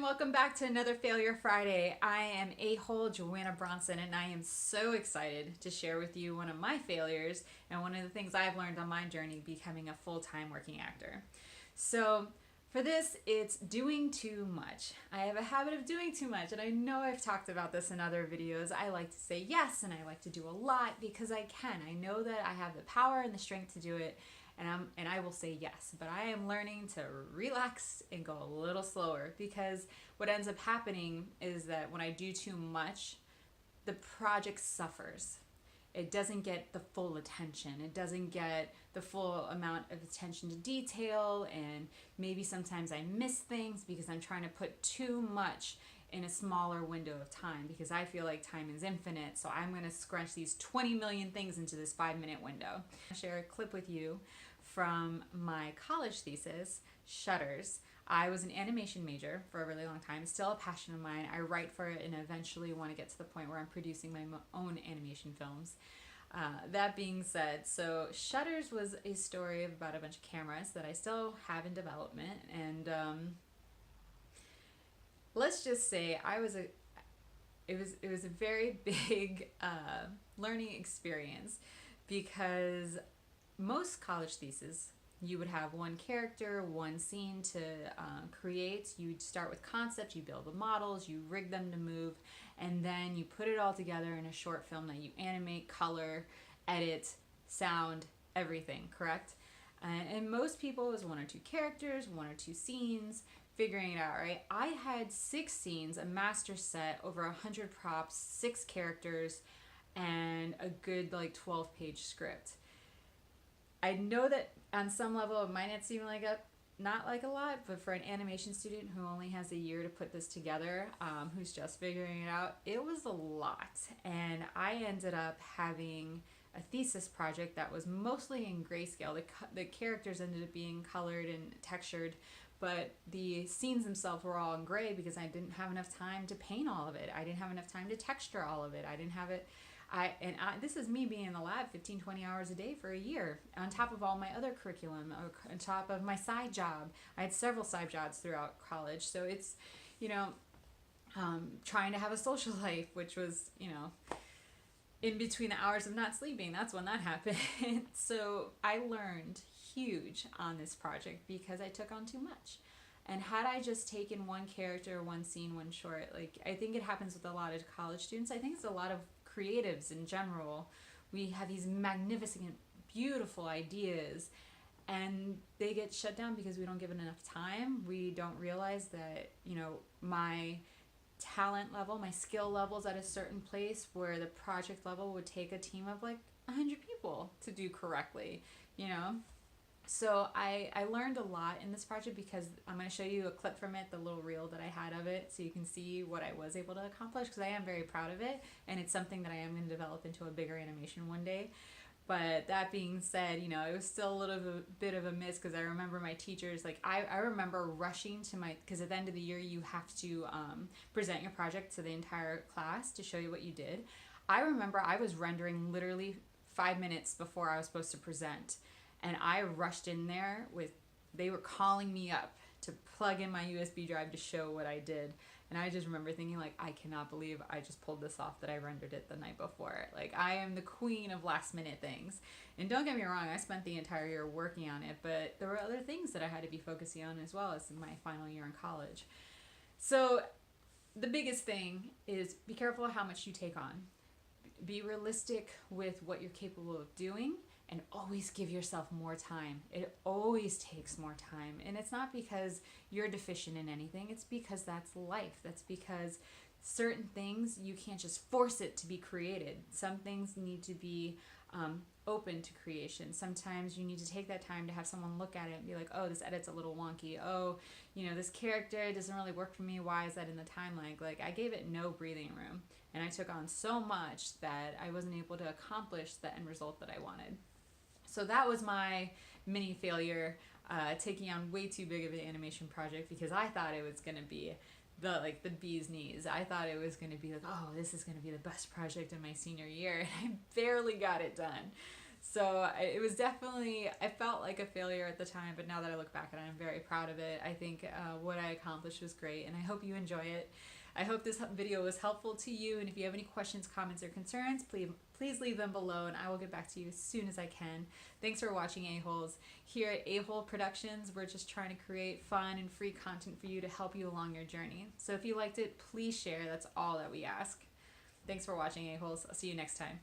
welcome back to another Failure Friday. I am a-hole Joanna Bronson, and I am so excited to share with you one of my failures and one of the things I've learned on my journey becoming a full-time working actor. So for this, it's doing too much. I have a habit of doing too much, and I know I've talked about this in other videos. I like to say yes, and I like to do a lot because I can. I know that I have the power and the strength to do it, and I will say yes, but I am learning to relax and go a little slower, because what ends up happening is that when I do too much, the project suffers. It doesn't get the full attention. It doesn't get the full amount of attention to detail, and maybe sometimes I miss things because I'm trying to put too much in a smaller window of time, because I feel like time is infinite. So I'm going to scrunch these 20 million things into this 5-minute window. I'll share a clip with you from my college thesis, Shutters. I was an animation major for a really long time. It's still a passion of mine. I write for it and eventually want to get to the point where I'm producing my own animation films. That being said, so Shutters was a story about a bunch of cameras that I still have in development, and let's just say it was a very big learning experience, because most college theses, you would have one character, one scene to create. You'd start with concept, you build the models, you rig them to move, and then you put it all together in a short film that you animate, color, edit, sound, everything, correct? And most people, it was one or two characters, one or two scenes, figuring it out, right? I had 6 scenes, a master set, over 100 props, 6 characters, and a good like 12-page script. I know that on some level it might not seem like not like a lot, but for an animation student who only has a year to put this together, who's just figuring it out, it was a lot. And I ended up having a thesis project that was mostly in grayscale. The characters ended up being colored and textured, but the scenes themselves were all in gray because I didn't have enough time to paint all of it. I didn't have enough time to texture all of it. I didn't have it. This is me being in the lab 15, 20 hours a day for a year, on top of all my other curriculum, on top of my side job. I had several side jobs throughout college. So it's, you know, trying to have a social life, which was, you know, in between the hours of not sleeping. That's when that happened. So I learned huge on this project because I took on too much. And had I just taken one character, one scene, one short, like I think it happens with a lot of college students. I think it's a lot of creatives in general. We have these magnificent, beautiful ideas, and they get shut down because we don't give it enough time. We don't realize that, you know, my talent level, my skill level is at a certain place where the project level would take a team of like 100 people to do correctly, you know? So I learned a lot in this project, because I'm going to show you a clip from it, the little reel that I had of it, so you can see what I was able to accomplish, because I am very proud of it, and it's something that I am going to develop into a bigger animation one day. But that being said, you know, it was still a little bit of a miss, because I remember my teachers, like I remember rushing to because at the end of the year you have to present your project to the entire class to show you what you did. I remember I was rendering literally 5 minutes before I was supposed to present. And I rushed in there they were calling me up to plug in my USB drive to show what I did. And I just remember thinking, like, I cannot believe I just pulled this off, that I rendered it the night before. Like, I am the queen of last minute things. And don't get me wrong, I spent the entire year working on it, but there were other things that I had to be focusing on as well, as in my final year in college. So the biggest thing is be careful how much you take on. Be realistic with what you're capable of doing, and always give yourself more time. It always takes more time. And it's not because you're deficient in anything, it's because that's life. That's because certain things, you can't just force it to be created. Some things need to be open to creation. Sometimes you need to take that time to have someone look at it and be like, oh, this edit's a little wonky. Oh, you know, this character doesn't really work for me. Why is that in the timeline? Like, I gave it no breathing room, and I took on so much that I wasn't able to accomplish the end result that I wanted. So that was my mini failure, taking on way too big of an animation project, because I thought it was going to be the bee's knees. I thought it was going to be like, oh, this is going to be the best project in my senior year, and I barely got it done. So it was definitely, I felt like a failure at the time, but now that I look back at it, I'm very proud of it. I think what I accomplished was great, and I hope you enjoy it. I hope this video was helpful to you, and if you have any questions, comments, or concerns, please leave them below, and I will get back to you as soon as I can. Thanks for watching A-Holes. Here at A-Hole Productions, we're just trying to create fun and free content for you to help you along your journey. So if you liked it, please share. That's all that we ask. Thanks for watching A-Holes. I'll see you next time.